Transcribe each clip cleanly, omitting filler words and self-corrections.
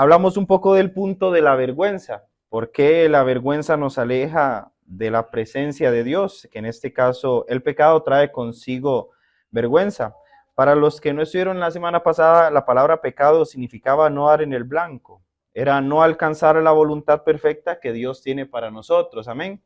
hablamos un poco del punto de la vergüenza. ¿Por qué la vergüenza nos aleja de la presencia de Dios? Que en este caso el pecado trae consigo vergüenza. Para los que no estuvieron la semana pasada, la palabra pecado significaba no dar en el blanco. Era no alcanzar la voluntad perfecta que Dios tiene para nosotros. Amén.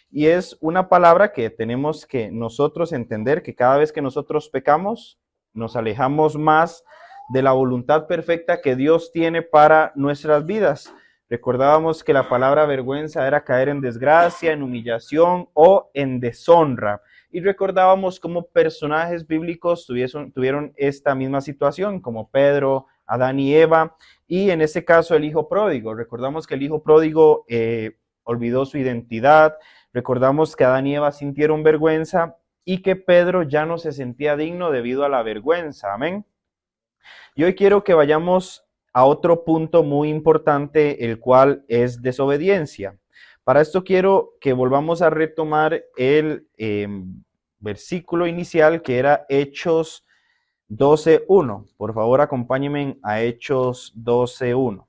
Y es una palabra que tenemos que nosotros entender que cada vez que nosotros pecamos, nos alejamos más de la voluntad perfecta que Dios tiene para nuestras vidas. Recordábamos que la palabra vergüenza era caer en desgracia, en humillación o en deshonra. Y recordábamos cómo personajes bíblicos tuvieron esta misma situación, como Pedro, Adán y Eva, y en este caso el hijo pródigo. Recordamos que el hijo pródigo olvidó su identidad. Recordamos que Adán y Eva sintieron vergüenza y que Pedro ya no se sentía digno debido a la vergüenza. Amén. Y hoy quiero que vayamos a otro punto muy importante, el cual es desobediencia. Para esto quiero que volvamos a retomar el versículo inicial que era Hechos 12:1. Por favor, acompáñenme a Hechos 12:1.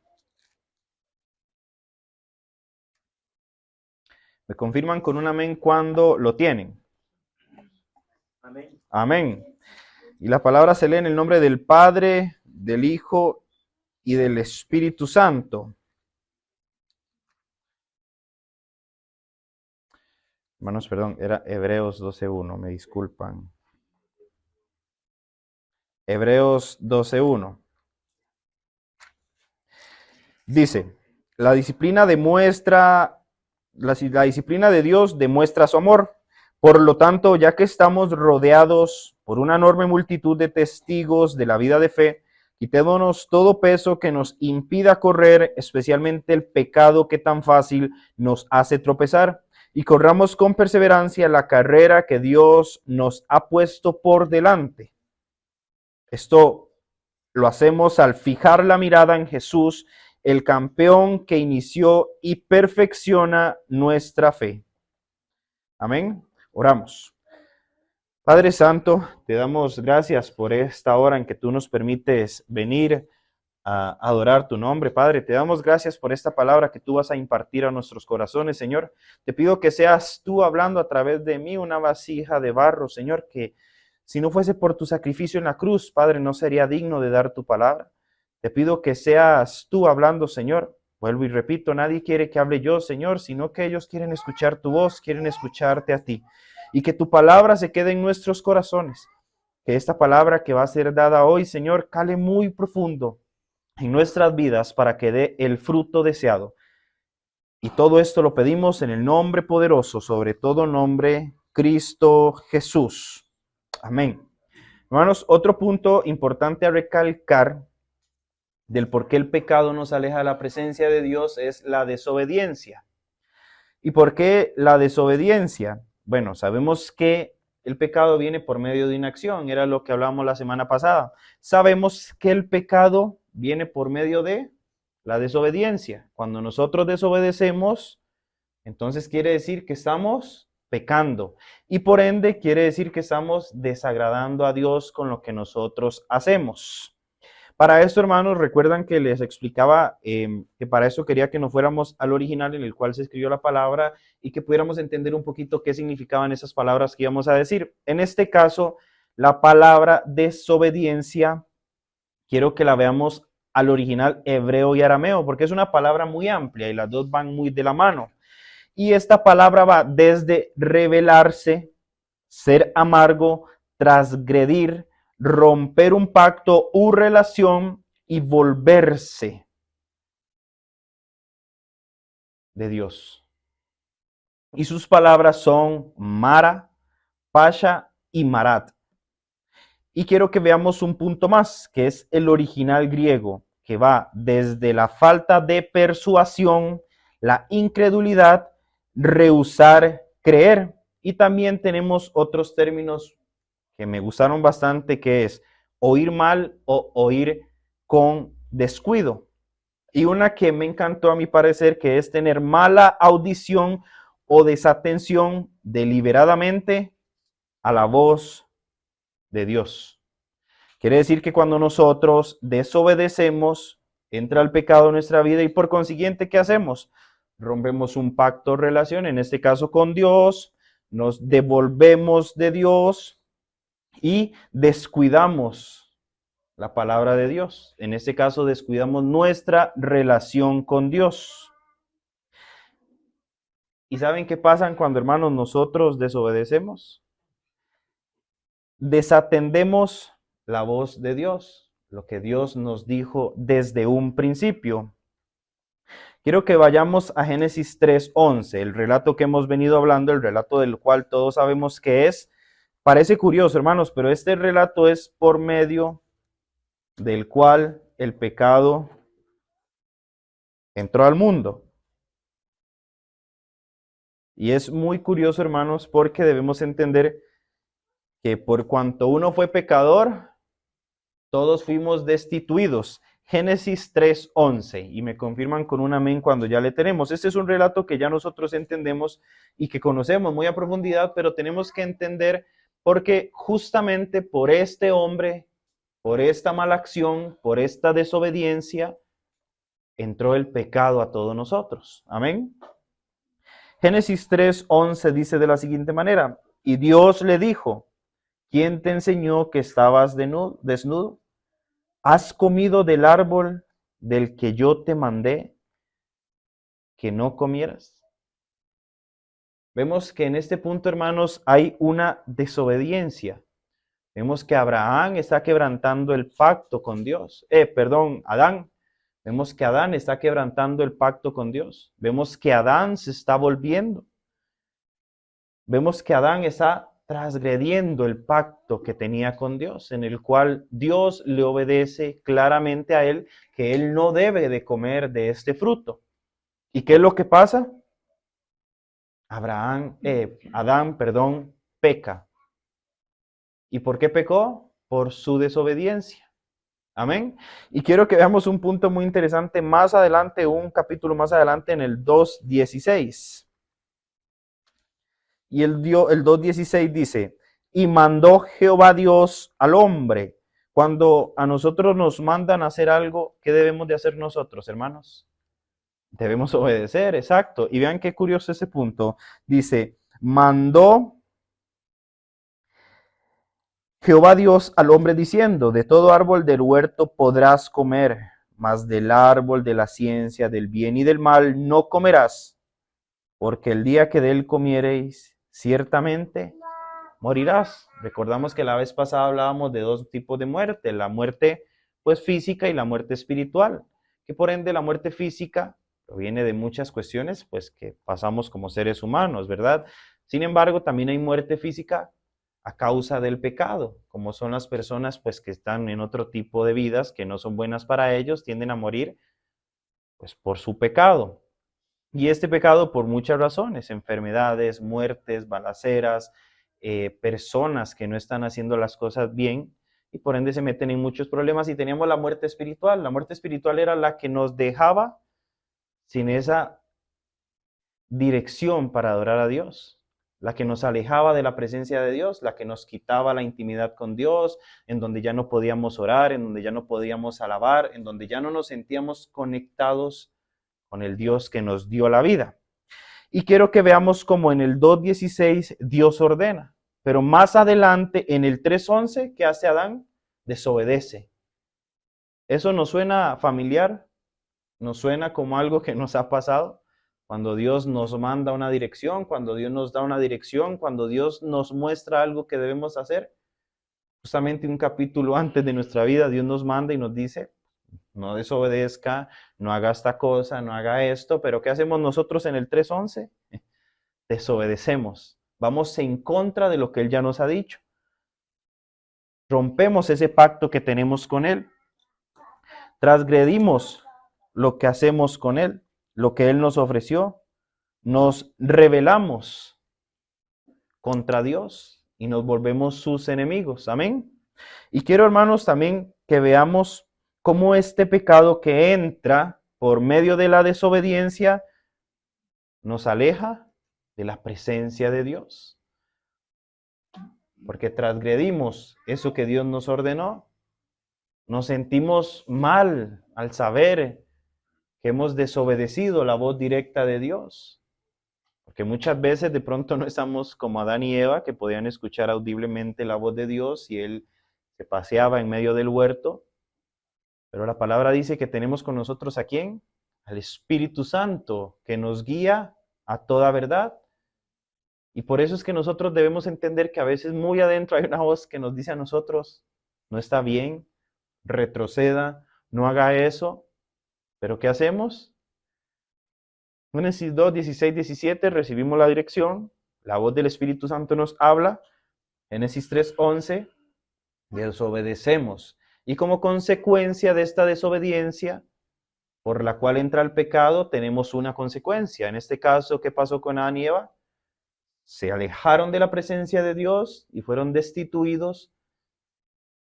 Me confirman con un amén cuando lo tienen. Amén. Amén. Y la palabra se lee en el nombre del Padre, del Hijo y del Espíritu Santo. Hermanos, perdón, era Hebreos 12:1, me disculpan. Hebreos 12:1. Dice, la disciplina de Dios demuestra su amor. Por lo tanto, ya que estamos rodeados por una enorme multitud de testigos de la vida de fe, quitémonos todo peso que nos impida correr, especialmente el pecado que tan fácil nos hace tropezar, y corramos con perseverancia la carrera que Dios nos ha puesto por delante. Esto lo hacemos al fijar la mirada en Jesús, el campeón que inició y perfecciona nuestra fe. Amén. Oramos. Padre Santo, te damos gracias por esta hora en que tú nos permites venir a adorar tu nombre. Padre, te damos gracias por esta palabra que tú vas a impartir a nuestros corazones, Señor. Te pido que seas tú hablando a través de mí, una vasija de barro, Señor, que si no fuese por tu sacrificio en la cruz, Padre, no sería digno de dar tu palabra. Te pido que seas tú hablando, Señor. Vuelvo y repito, nadie quiere que hable yo, Señor, sino que ellos quieren escuchar tu voz, quieren escucharte a ti. Y que tu palabra se quede en nuestros corazones. Que esta palabra que va a ser dada hoy, Señor, cale muy profundo en nuestras vidas para que dé el fruto deseado. Y todo esto lo pedimos en el nombre poderoso, sobre todo nombre, Cristo Jesús. Amén. Hermanos, otro punto importante a recalcar del por qué el pecado nos aleja de la presencia de Dios es la desobediencia. ¿Y por qué la desobediencia? Bueno, sabemos que el pecado viene por medio de inacción, era lo que hablábamos la semana pasada. Sabemos que el pecado viene por medio de la desobediencia. Cuando nosotros desobedecemos, entonces quiere decir que estamos pecando y por ende quiere decir que estamos desagradando a Dios con lo que nosotros hacemos. Para esto, hermanos, recuerdan que les explicaba que para eso quería que nos fuéramos al original en el cual se escribió la palabra y que pudiéramos entender un poquito qué significaban esas palabras que íbamos a decir. En este caso, la palabra desobediencia, quiero que la veamos al original hebreo y arameo, porque es una palabra muy amplia y las dos van muy de la mano. Y esta palabra va desde rebelarse, ser amargo, transgredir, romper un pacto u relación y volverse de Dios. Y sus palabras son Mara, Pasha y Marat. Y quiero que veamos un punto más, que es el original griego, que va desde la falta de persuasión, la incredulidad, rehusar creer. Y también tenemos otros términos que me gustaron bastante, que es oír mal o oír con descuido. Y una que me encantó a mi parecer, que es tener mala audición o desatención deliberadamente a la voz de Dios. Quiere decir que cuando nosotros desobedecemos, Entra el pecado en nuestra vida y por consiguiente, ¿qué hacemos? Rompemos un pacto, relación, en este caso con Dios, nos devolvemos de Dios y descuidamos la palabra de Dios. En este caso, descuidamos nuestra relación con Dios. ¿Y saben qué pasa cuando, hermanos, nosotros desobedecemos? Desatendemos la voz de Dios, lo que Dios nos dijo desde un principio. Quiero que vayamos a Génesis 3:11, el relato que hemos venido hablando, el relato del cual todos sabemos que es. Parece curioso, hermanos, pero este relato es por medio del cual el pecado entró al mundo. Y es muy curioso, hermanos, porque debemos entender que por cuanto uno fue pecador, todos fuimos destituidos. Génesis 3:11, y me confirman con un amén cuando ya le tenemos. Este es un relato que ya nosotros entendemos y que conocemos muy a profundidad, pero tenemos que entender porque justamente por este hombre, por esta mala acción, por esta desobediencia, entró el pecado a todos nosotros. Amén. Génesis 3:11 dice de la siguiente manera, y Dios le dijo, ¿quién te enseñó que estabas desnudo? ¿Has comido del árbol del que yo te mandé que no comieras? Vemos que en este punto, hermanos, hay una desobediencia. Vemos que Abraham está quebrantando el pacto con Dios. Adán. Vemos que Adán está quebrantando el pacto con Dios. Vemos que Adán se está volviendo. Vemos que Adán está transgrediendo el pacto que tenía con Dios, en el cual Dios le obedece claramente a él que él no debe de comer de este fruto. ¿Y qué es lo que pasa? Adán, peca. ¿Y por qué pecó? Por su desobediencia. Amén. Y quiero que veamos un punto muy interesante más adelante, un capítulo más adelante en el 2:16. Y el 2:16 dice, y mandó Jehová Dios al hombre. Cuando a nosotros nos mandan a hacer algo, ¿qué debemos de hacer nosotros, hermanos? Debemos obedecer, exacto. Y vean qué curioso ese punto. Dice, mandó Jehová Dios al hombre diciendo, de todo árbol del huerto podrás comer, mas del árbol de la ciencia del bien y del mal no comerás, porque el día que de él comiereis, ciertamente morirás. Recordamos que la vez pasada hablábamos de dos tipos de muerte, la muerte pues física y la muerte espiritual, que por ende la muerte física proviene de muchas cuestiones pues que pasamos como seres humanos, ¿verdad? Sin embargo, también hay muerte física a causa del pecado, como son las personas pues que están en otro tipo de vidas que no son buenas para ellos, tienden a morir pues por su pecado. Y este pecado por muchas razones, enfermedades, muertes, balaceras, personas que no están haciendo las cosas bien y por ende se meten en muchos problemas. Y teníamos la muerte espiritual. La muerte espiritual era la que nos dejaba sin esa dirección para adorar a Dios, la que nos alejaba de la presencia de Dios, la que nos quitaba la intimidad con Dios, en donde ya no podíamos orar, en donde ya no podíamos alabar, en donde ya no nos sentíamos conectados con el Dios que nos dio la vida. Y quiero que veamos cómo en el 2:16 Dios ordena, pero más adelante en el 3:11, ¿qué hace Adán? Desobedece. ¿Eso nos suena familiar? ¿Nos suena como algo que nos ha pasado? Cuando Dios nos manda una dirección, cuando Dios nos da una dirección, cuando Dios nos muestra algo que debemos hacer, justamente un capítulo antes de nuestra vida, Dios nos manda y nos dice, no desobedezca, no haga esta cosa, no haga esto, pero ¿qué hacemos nosotros en el 3:11? Desobedecemos, vamos en contra de lo que Él ya nos ha dicho. Rompemos ese pacto que tenemos con Él, transgredimos lo que hacemos con Él, lo que Él nos ofreció, nos rebelamos contra Dios y nos volvemos sus enemigos. Amén. Y quiero, hermanos, también que veamos cómo este pecado que entra por medio de la desobediencia nos aleja de la presencia de Dios. Porque transgredimos eso que Dios nos ordenó, nos sentimos mal al saber que hemos desobedecido la voz directa de Dios. Porque muchas veces de pronto no estamos como Adán y Eva, que podían escuchar audiblemente la voz de Dios y Él se paseaba en medio del huerto. Pero la palabra dice que tenemos con nosotros ¿a quién? Al Espíritu Santo, que nos guía a toda verdad. Y por eso es que nosotros debemos entender que a veces muy adentro hay una voz que nos dice a nosotros, no está bien, retroceda, no haga eso. ¿Pero qué hacemos? Génesis 2, 16, 17, recibimos la dirección, la voz del Espíritu Santo nos habla. Génesis 3, 11, desobedecemos. Y como consecuencia de esta desobediencia, por la cual entra el pecado, tenemos una consecuencia. En este caso, ¿qué pasó con Adán y Eva? Se alejaron de la presencia de Dios y fueron destituidos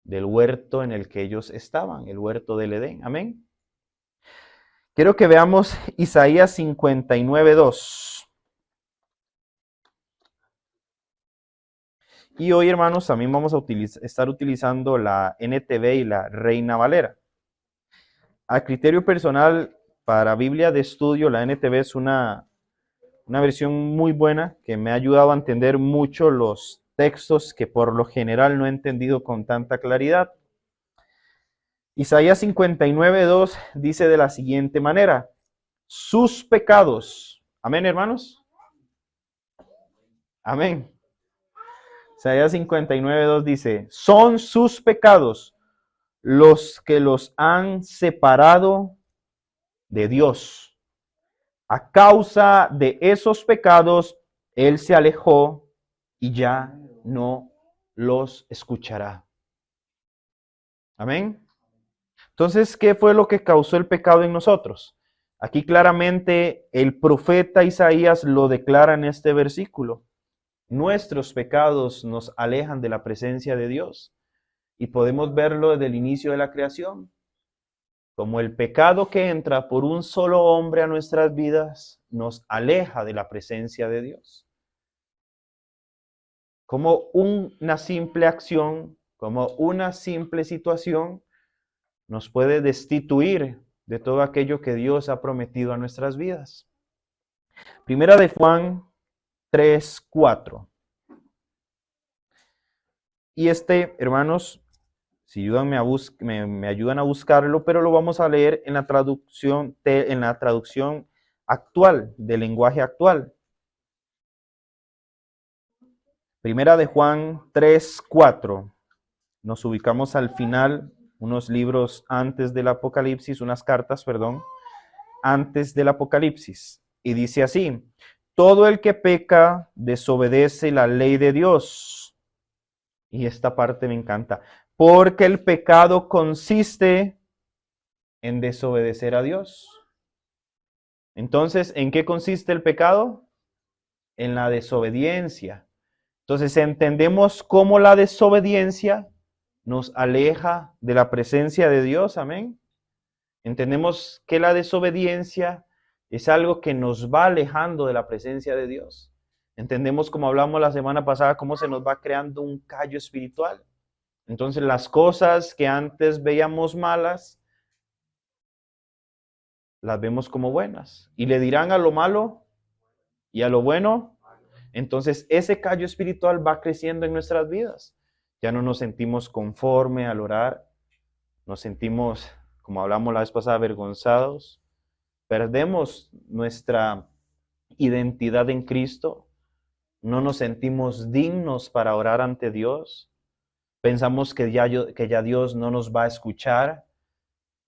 del huerto en el que ellos estaban, el huerto del Edén. Amén. Quiero que veamos Isaías 59, 2. Y hoy, hermanos, también vamos a estar utilizando la NTV y la Reina Valera. A criterio personal, para Biblia de estudio, la NTV es una versión muy buena que me ha ayudado a entender mucho los textos que por lo general no he entendido con tanta claridad. Isaías 59, 2 dice de la siguiente manera: sus pecados. Amén, hermanos. Amén. Isaías 59, 2 dice: son sus pecados los que los han separado de Dios. A causa de esos pecados, Él se alejó y ya no los escuchará. Amén. Entonces, ¿qué fue lo que causó el pecado en nosotros? Aquí claramente el profeta Isaías lo declara en este versículo. Nuestros pecados nos alejan de la presencia de Dios. Y podemos verlo desde el inicio de la creación. Como el pecado que entra por un solo hombre a nuestras vidas nos aleja de la presencia de Dios. Como una simple acción, como una simple situación, nos puede destituir de todo aquello que Dios ha prometido a nuestras vidas. Primera de Juan 3, 4. Y hermanos, si ayudan, me ayudan a buscarlo, pero lo vamos a leer en la traducción actual, del lenguaje actual. Primera de Juan 3, 4. Nos ubicamos al final, unos libros antes del Apocalipsis, unas cartas, perdón, antes del Apocalipsis. Y dice así: todo el que peca desobedece la ley de Dios. Y esta parte me encanta. Porque el pecado consiste en desobedecer a Dios. Entonces, ¿en qué consiste el pecado? En la desobediencia. Entonces, entendemos cómo la desobediencia nos aleja de la presencia de Dios. Amén. Entendemos que la desobediencia es algo que nos va alejando de la presencia de Dios. Entendemos, como hablamos la semana pasada, cómo se nos va creando un callo espiritual. Entonces, las cosas que antes veíamos malas, las vemos como buenas. Y le dirán a lo malo y a lo bueno. Entonces, ese callo espiritual va creciendo en nuestras vidas. Ya no nos sentimos conforme al orar. Nos sentimos, como hablamos la vez pasada, avergonzados. Perdemos nuestra identidad en Cristo. No nos sentimos dignos para orar ante Dios. Pensamos que ya Dios no nos va a escuchar.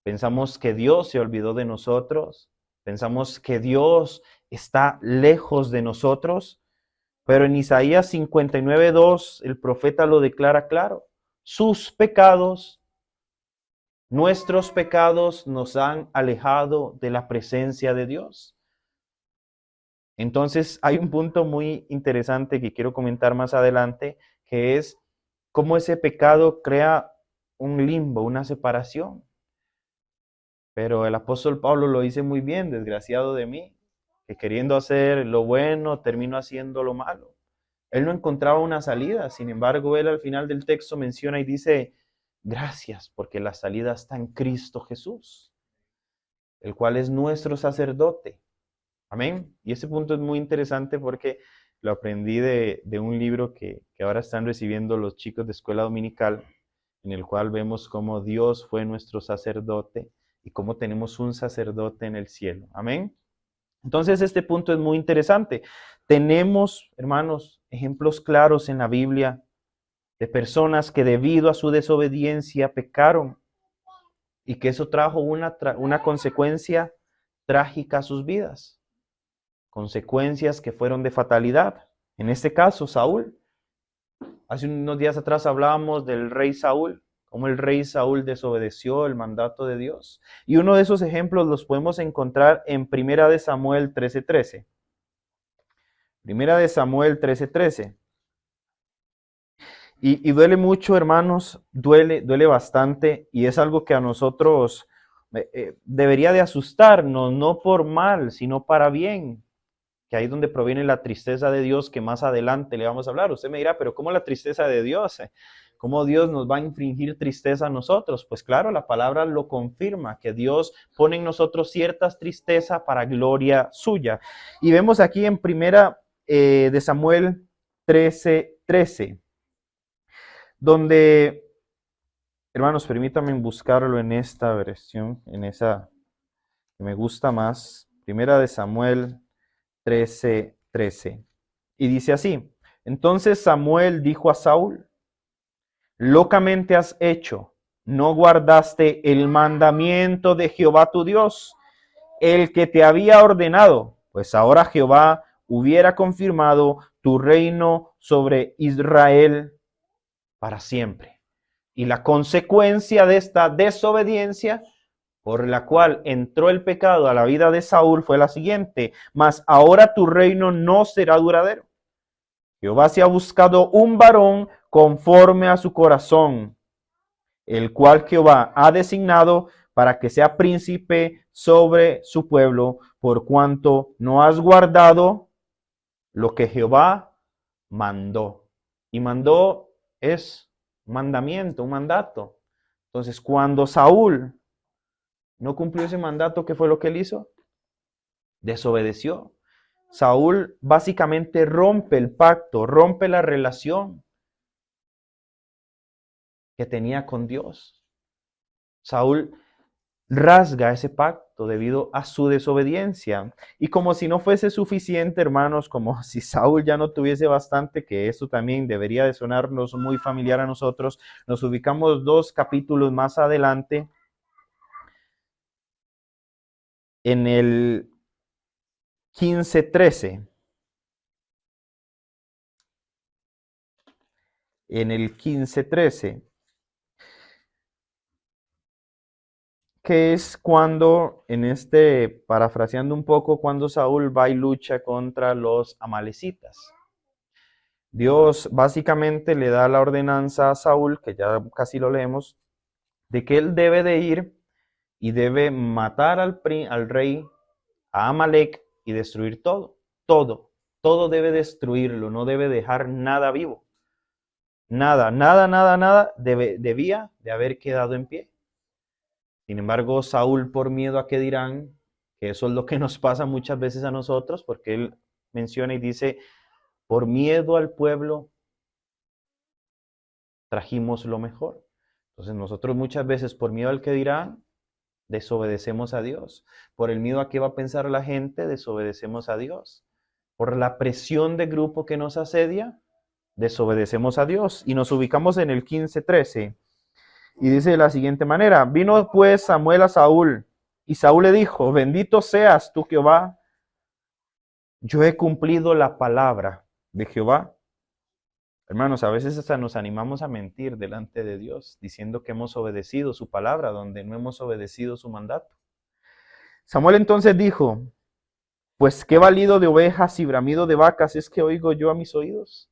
Pensamos que Dios se olvidó de nosotros. Pensamos que Dios está lejos de nosotros. Pero en Isaías 59, 2, el profeta lo declara claro. Sus pecados, nuestros pecados nos han alejado de la presencia de Dios. Entonces hay un punto muy interesante que quiero comentar más adelante, que es cómo ese pecado crea un limbo, una separación. Pero el apóstol Pablo lo dice muy bien: desgraciado de mí, que queriendo hacer lo bueno, termino haciendo lo malo. Él no encontraba una salida, sin embargo, él al final del texto menciona y dice: gracias, porque la salida está en Cristo Jesús. el cual es nuestro sacerdote. Amén. Y este punto es muy interesante porque lo aprendí de un libro que ahora están recibiendo los chicos de escuela dominical, en el cual vemos cómo Dios fue nuestro sacerdote y cómo tenemos un sacerdote en el cielo. Amén. Entonces este punto es muy interesante. Tenemos, hermanos, ejemplos claros en la Biblia de personas que debido a su desobediencia pecaron y que eso trajo una consecuencia trágica a sus vidas. Consecuencias que fueron de fatalidad. En este caso, Saúl. Hace unos días atrás hablábamos del rey Saúl, cómo el rey Saúl desobedeció el mandato de Dios. Y uno de esos ejemplos los podemos encontrar en Primera de Samuel 13:13. Primera de Samuel 13:13. Y duele mucho, hermanos, duele bastante, y es algo que a nosotros debería de asustarnos, no por mal, sino para bien, que ahí es donde proviene la tristeza de Dios, que más adelante le vamos a hablar. Usted me dirá, pero ¿cómo la tristeza de Dios? ¿Cómo Dios nos va a infringir tristeza a nosotros? Pues claro, la palabra lo confirma, que Dios pone en nosotros ciertas tristezas para gloria suya. Y vemos aquí en Primera de Samuel 13:13, donde, hermanos, permítanme buscarlo en esta versión, en esa que me gusta más. Primera de Samuel 13:13. Y dice así: entonces Samuel dijo a Saúl: locamente has hecho, no guardaste el mandamiento de Jehová tu Dios, el que te había ordenado, pues ahora Jehová hubiera confirmado tu reino sobre Israel para siempre. Y la consecuencia de esta desobediencia por la cual entró el pecado a la vida de Saúl fue la siguiente: mas ahora tu reino no será duradero. Jehová se ha buscado un varón conforme a su corazón, el cual Jehová ha designado para que sea príncipe sobre su pueblo, por cuanto no has guardado lo que Jehová mandó. Y mandó es mandamiento, un mandato. Entonces, cuando Saúl no cumplió ese mandato, ¿qué fue lo que él hizo? Desobedeció. Saúl básicamente rompe el pacto, rompe la relación que tenía con Dios. Saúl rasga ese pacto debido a su desobediencia. Y como si no fuese suficiente, hermanos, como si Saúl ya no tuviese bastante, que esto también debería de sonarnos muy familiar a nosotros, nos ubicamos 2 capítulos más adelante en el 15:13. En el 15:13, que es cuando, parafraseando un poco, cuando Saúl va y lucha contra los amalecitas. Dios básicamente le da la ordenanza a Saúl, que ya casi lo leemos, de que él debe de ir y debe matar al rey, a Amalek, y destruir todo debe destruirlo, no debe dejar nada vivo. Nada debía de haber quedado en pie. Sin embargo, Saúl, por miedo a qué dirán, que eso es lo que nos pasa muchas veces a nosotros, porque él menciona y dice: por miedo al pueblo trajimos lo mejor. Entonces nosotros muchas veces, por miedo al que dirán, desobedecemos a Dios. Por el miedo a qué va a pensar la gente, desobedecemos a Dios. Por la presión de grupo que nos asedia, desobedecemos a Dios. Y nos ubicamos en el 15:13. Y dice de la siguiente manera: vino pues Samuel a Saúl, y Saúl le dijo: bendito seas tú, Jehová, yo he cumplido la palabra de Jehová. Hermanos, a veces hasta nos animamos a mentir delante de Dios, diciendo que hemos obedecido su palabra, donde no hemos obedecido su mandato. Samuel entonces dijo: pues qué valido de ovejas y bramido de vacas es que oigo yo a mis oídos.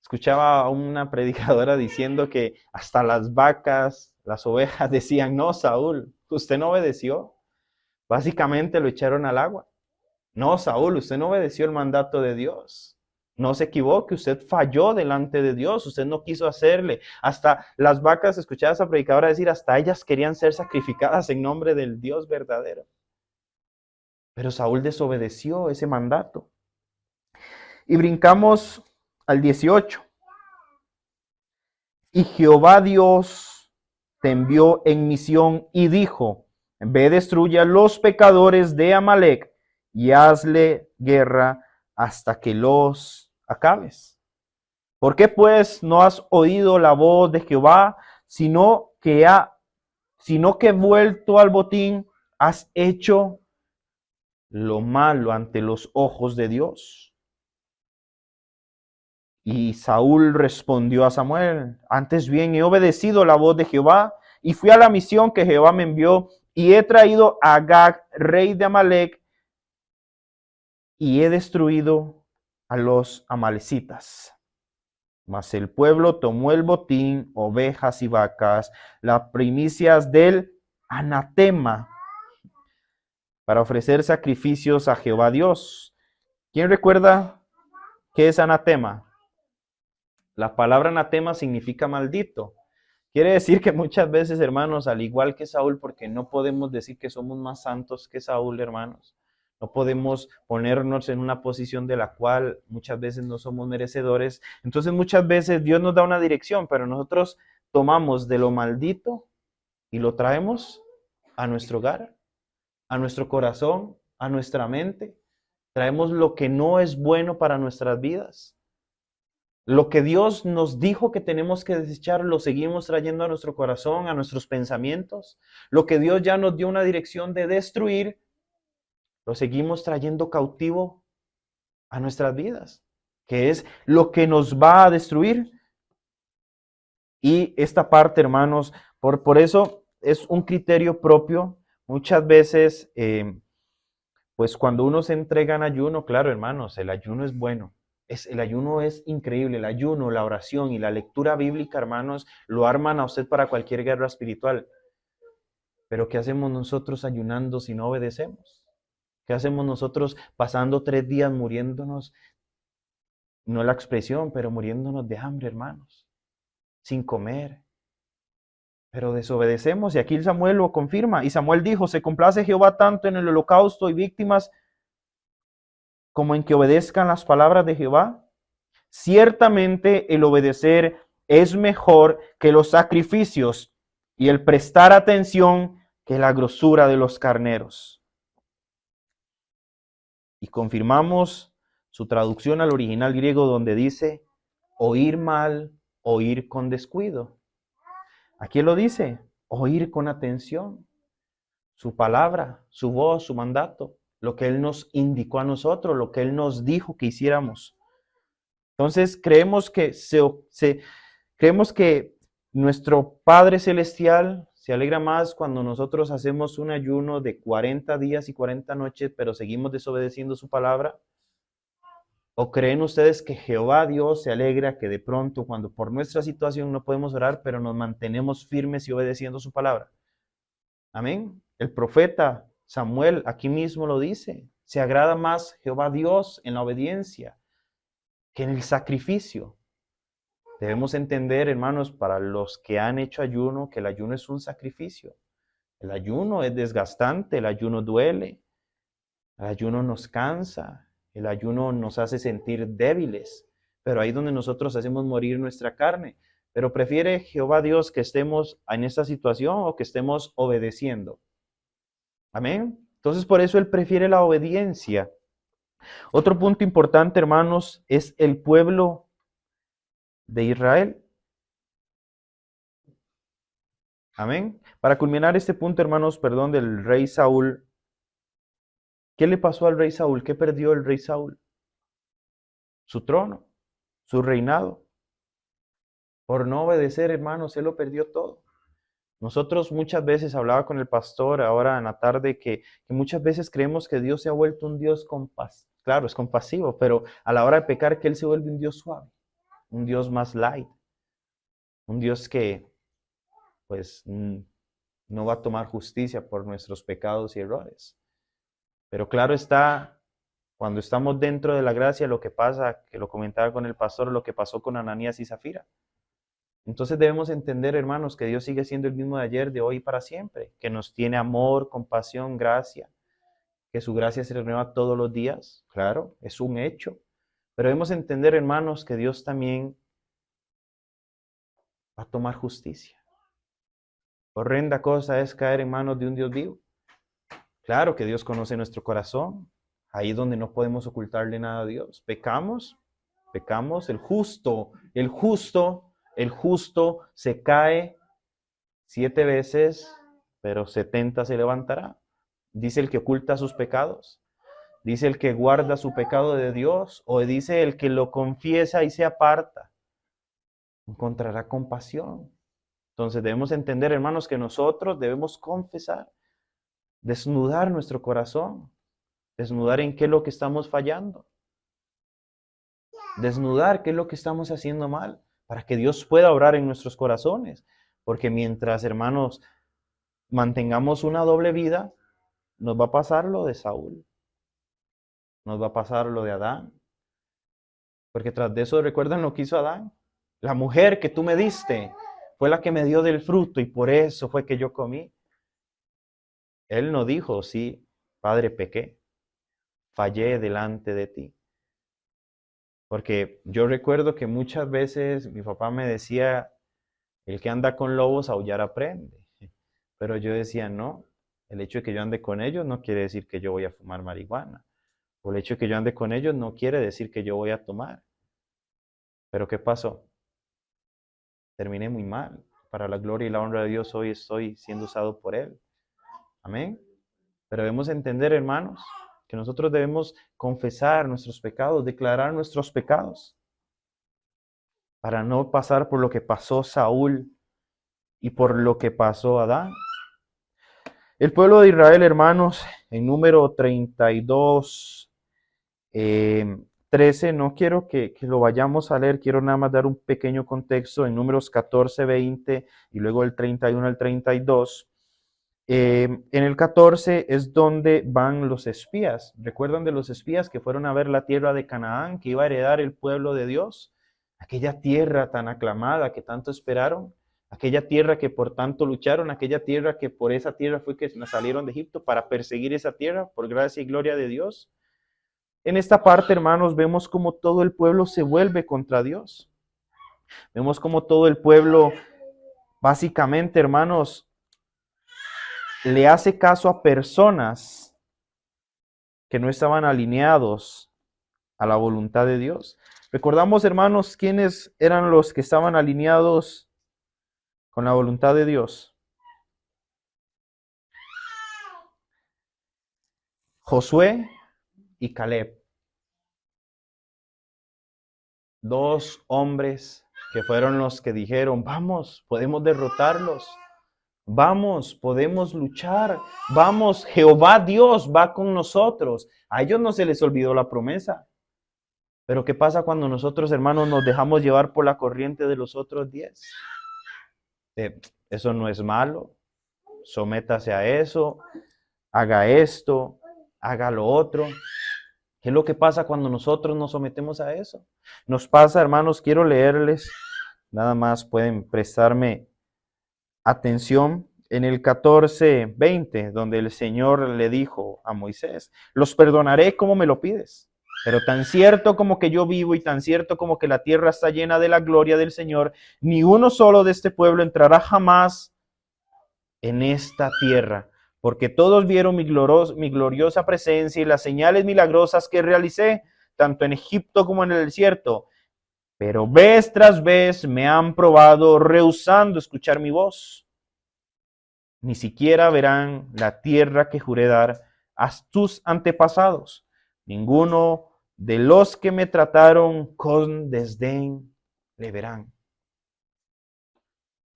Escuchaba a una predicadora diciendo que hasta las vacas, las ovejas decían: no, Saúl, usted no obedeció. Básicamente lo echaron al agua. No, Saúl, usted no obedeció el mandato de Dios. No se equivoque, usted falló delante de Dios, usted no quiso hacerle. Hasta las vacas, escuchaba a esa predicadora decir, hasta ellas querían ser sacrificadas en nombre del Dios verdadero. Pero Saúl desobedeció ese mandato. Y brincamos al 18. Y Jehová Dios te envió en misión y dijo, ve destruye a los pecadores de Amalec y hazle guerra hasta que los acabes. ¿Por qué pues no has oído la voz de Jehová, sino que vuelto al botín has hecho lo malo ante los ojos de Dios? Y Saúl respondió a Samuel, antes bien he obedecido la voz de Jehová y fui a la misión que Jehová me envió y he traído a Agag, rey de Amalec, y he destruido a los amalecitas. Mas el pueblo tomó el botín, ovejas y vacas, las primicias del anatema, para ofrecer sacrificios a Jehová Dios. ¿Quién recuerda qué es anatema? La palabra anatema significa maldito. Quiere decir que muchas veces, hermanos, al igual que Saúl, porque no podemos decir que somos más santos que Saúl, hermanos. No podemos ponernos en una posición de la cual muchas veces no somos merecedores. Entonces muchas veces Dios nos da una dirección, pero nosotros tomamos de lo maldito y lo traemos a nuestro hogar, a nuestro corazón, a nuestra mente. Traemos lo que no es bueno para nuestras vidas. Lo que Dios nos dijo que tenemos que desechar, lo seguimos trayendo a nuestro corazón, a nuestros pensamientos. Lo que Dios ya nos dio una dirección de destruir, lo seguimos trayendo cautivo a nuestras vidas, que es lo que nos va a destruir. Y esta parte, hermanos, por eso es un criterio propio. Muchas veces, pues cuando uno se entrega en ayuno, claro, hermanos, el ayuno es bueno. El ayuno es increíble, el ayuno, la oración y la lectura bíblica, hermanos, lo arman a usted para cualquier guerra espiritual. Pero ¿qué hacemos nosotros ayunando si no obedecemos? ¿Qué hacemos nosotros pasando 3 días muriéndonos? No la expresión, pero muriéndonos de hambre, hermanos, sin comer. Pero desobedecemos y aquí Samuel lo confirma. Y Samuel dijo, se complace Jehová tanto en el holocausto y víctimas como en que obedezcan las palabras de Jehová. Ciertamente el obedecer es mejor que los sacrificios y el prestar atención que la grosura de los carneros. Y confirmamos su traducción al original griego donde dice oír mal, oír con descuido. Aquí lo dice, oír con atención su palabra, su voz, su mandato, lo que Él nos indicó a nosotros, lo que Él nos dijo que hiciéramos. Entonces creemos que nuestro Padre Celestial se alegra más cuando nosotros hacemos un ayuno de 40 días y 40 noches, pero seguimos desobedeciendo su palabra. ¿O creen ustedes que Jehová Dios se alegra que de pronto, cuando por nuestra situación no podemos orar, pero nos mantenemos firmes y obedeciendo su palabra? Amén. El profeta Samuel aquí mismo lo dice. Se agrada más Jehová Dios en la obediencia que en el sacrificio. Debemos entender, hermanos, para los que han hecho ayuno, que el ayuno es un sacrificio. El ayuno es desgastante, el ayuno duele, el ayuno nos cansa, el ayuno nos hace sentir débiles, pero ahí es donde nosotros hacemos morir nuestra carne. Pero prefiere Jehová Dios que estemos en esta situación o que estemos obedeciendo. Amén. Entonces por eso Él prefiere la obediencia. Otro punto importante, hermanos, es el pueblo de Israel. Amén. Para culminar este punto, hermanos, perdón, del rey Saúl. ¿Qué le pasó al rey Saúl? ¿Qué perdió el rey Saúl? Su trono, su reinado. Por no obedecer, hermanos, él lo perdió todo. Nosotros muchas veces, hablaba con el pastor ahora en la tarde, que muchas veces creemos que Dios se ha vuelto un Dios compasivo. Claro, es compasivo, pero a la hora de pecar, que Él se vuelve un Dios suave, un Dios más light, un Dios que, pues, no va a tomar justicia por nuestros pecados y errores. Pero claro está, Cuando estamos dentro de la gracia, lo que pasa, que lo comentaba con el pastor, lo que pasó con Ananías y Zafira. Entonces debemos entender, hermanos, que Dios sigue siendo el mismo de ayer, de hoy y para siempre, que nos tiene amor, compasión, gracia, que su gracia se renueva todos los días. Claro, es un hecho. Pero debemos entender, hermanos, que Dios también va a tomar justicia. Horrenda cosa es caer en manos de un Dios vivo. Claro que Dios conoce nuestro corazón. Ahí es donde no podemos ocultarle nada a Dios. Pecamos, el justo se cae 7 veces, pero 70 se levantará. Dice el que oculta sus pecados. Dice el que guarda su pecado de Dios. O dice el que lo confiesa y se aparta. Encontrará compasión. Entonces debemos entender, hermanos, que nosotros debemos confesar, desnudar nuestro corazón, desnudar en qué es lo que estamos fallando, desnudar qué es lo que estamos haciendo mal, para que Dios pueda obrar en nuestros corazones. Porque mientras, hermanos, mantengamos una doble vida, nos va a pasar lo de Saúl, nos va a pasar lo de Adán. Porque tras de eso, ¿recuerdan lo que hizo Adán? La mujer que tú me diste fue la que me dio del fruto y por eso fue que yo comí. Él no dijo, sí, Padre, pequé, fallé delante de ti. Porque yo recuerdo que muchas veces mi papá me decía, el que anda con lobos aullar aprende. Pero yo decía, no, el hecho de que yo ande con ellos no quiere decir que yo voy a fumar marihuana. O el hecho de que yo ande con ellos no quiere decir que yo voy a tomar. Pero ¿qué pasó? Terminé muy mal. Para la gloria y la honra de Dios hoy estoy siendo usado por Él. Amén. Pero debemos entender, hermanos, que nosotros debemos confesar nuestros pecados, declarar nuestros pecados, para no pasar por lo que pasó Saúl y por lo que pasó Adán. El pueblo de Israel, hermanos, en número 32, 13, no quiero que lo vayamos a leer, quiero nada más dar un pequeño contexto en números 14, 20 y luego el 31 al 32. En el 14 es donde van los espías. ¿Recuerdan de los espías que fueron a ver la tierra de Canaán, que iba a heredar el pueblo de Dios? Aquella tierra tan aclamada que tanto esperaron, aquella tierra que por tanto lucharon, aquella tierra que por esa tierra fue que salieron de Egipto para perseguir esa tierra por gracia y gloria de Dios. En esta parte, hermanos, vemos como todo el pueblo se vuelve contra Dios. Vemos como todo el pueblo, básicamente, hermanos, le hace caso a personas que no estaban alineados a la voluntad de Dios. Recordamos, hermanos, quiénes eran los que estaban alineados con la voluntad de Dios. Josué y Caleb. 2 hombres que fueron los que dijeron, vamos, podemos derrotarlos. Vamos, podemos luchar. Vamos, Jehová Dios va con nosotros. A ellos no se les olvidó la promesa. Pero ¿qué pasa cuando nosotros, hermanos, nos dejamos llevar por la corriente de los otros 10? Eso no es malo. Sométase a eso. Haga esto. Haga lo otro. ¿Qué es lo que pasa cuando nosotros nos sometemos a eso? Nos pasa, hermanos, quiero leerles. Nada más pueden prestarme atención en el 14:20, donde el Señor le dijo a Moisés, los perdonaré como me lo pides, pero tan cierto como que yo vivo y tan cierto como que la tierra está llena de la gloria del Señor, ni uno solo de este pueblo entrará jamás en esta tierra, porque todos vieron mi gloriosa presencia y las señales milagrosas que realicé, tanto en Egipto como en el desierto. Pero vez tras vez me han probado, rehusando escuchar mi voz. Ni siquiera verán la tierra que juré dar a tus antepasados. Ninguno de los que me trataron con desdén le verán.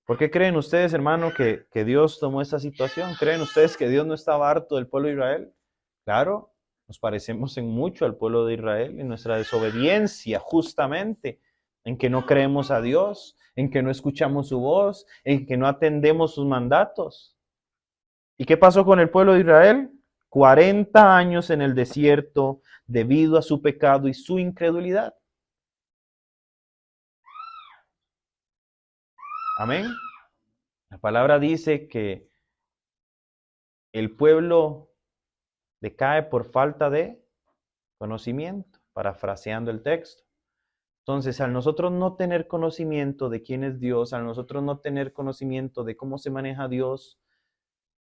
¿Por qué creen ustedes, hermano, que Dios tomó esta situación? ¿Creen ustedes que Dios no estaba harto del pueblo de Israel? Claro, nos parecemos en mucho al pueblo de Israel, en nuestra desobediencia, justamente, en que no creemos a Dios, en que no escuchamos su voz, en que no atendemos sus mandatos. ¿Y qué pasó con el pueblo de Israel? 40 años en el desierto debido a su pecado y su incredulidad. Amén. La palabra dice que el pueblo decae por falta de conocimiento, parafraseando el texto. Entonces, al nosotros no tener conocimiento de quién es Dios, al nosotros no tener conocimiento de cómo se maneja Dios,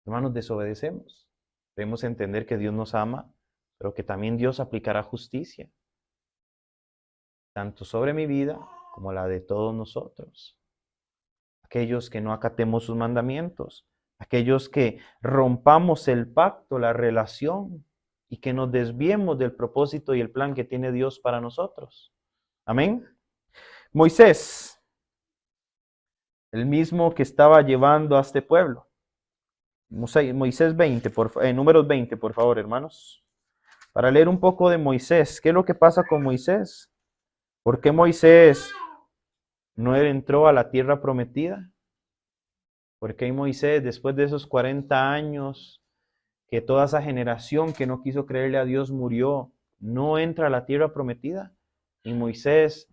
hermanos, desobedecemos. Debemos entender que Dios nos ama, pero que también Dios aplicará justicia, tanto sobre mi vida como la de todos nosotros. Aquellos que no acatemos sus mandamientos, aquellos que rompamos el pacto, la relación, y que nos desviemos del propósito y el plan que tiene Dios para nosotros. Amén. Moisés, el mismo que estaba llevando a este pueblo. Moisés 20, números 20, por favor, hermanos. Para leer un poco de Moisés. ¿Qué es lo que pasa con Moisés? ¿Por qué Moisés no entró a la tierra prometida? ¿Por qué Moisés, después de esos 40 años, que toda esa generación que no quiso creerle a Dios murió, no entra a la tierra prometida? Ni Moisés,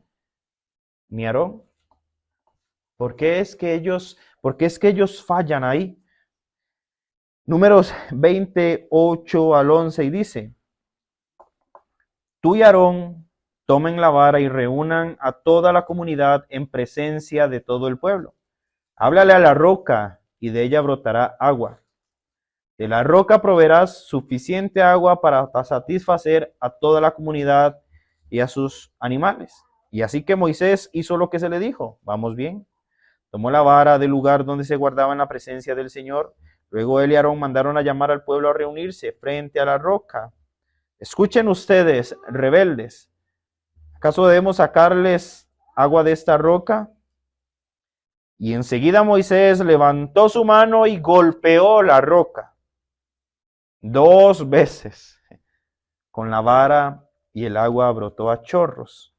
ni Aarón. ¿Por qué es que ellos fallan ahí? Números 28 al 11 y dice: Tú y Aarón tomen la vara y reúnan a toda la comunidad en presencia de todo el pueblo. Háblale a la roca y de ella brotará agua. De la roca proveerás suficiente agua para satisfacer a toda la comunidad y a sus animales. Y así que Moisés hizo lo que se le dijo. Vamos bien. Tomó la vara del lugar donde se guardaba en la presencia del Señor. Luego él y Aarón mandaron a llamar al pueblo a reunirse frente a la roca. Escuchen ustedes, rebeldes. ¿Acaso debemos sacarles agua de esta roca? Y enseguida Moisés levantó su mano y golpeó la roca 2 veces con la vara y el agua brotó a chorros.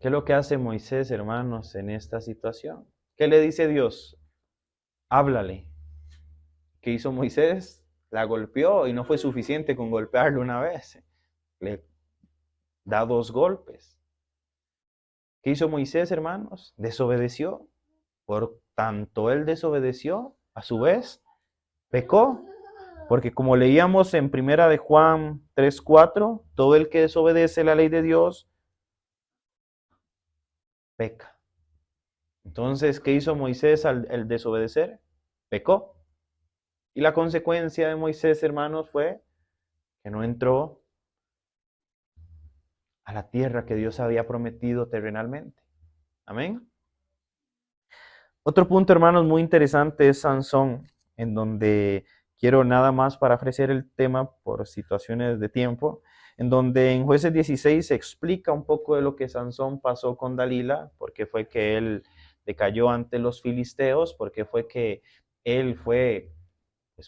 ¿Qué es lo que hace Moisés, hermanos, en esta situación? ¿Qué le dice Dios? Háblale. ¿Qué hizo Moisés? La golpeó y no fue suficiente con golpearlo una vez. Le da 2 golpes. ¿Qué hizo Moisés, hermanos? Desobedeció. Por tanto, él desobedeció, a su vez, pecó. Porque como leíamos en 1 de Juan 3:4, todo el que desobedece la ley de Dios, peca. Entonces, ¿qué hizo Moisés al desobedecer? Pecó. Y la consecuencia de Moisés, hermanos, fue que no entró a la tierra que Dios había prometido terrenalmente. Amén. Otro punto, hermanos, muy interesante es Sansón, en donde quiero nada más para ofrecer el tema por situaciones de tiempo, en donde en Jueces 16 se explica un poco de lo que Sansón pasó con Dalila, porque fue que él decayó ante los filisteos, porque fue que él fue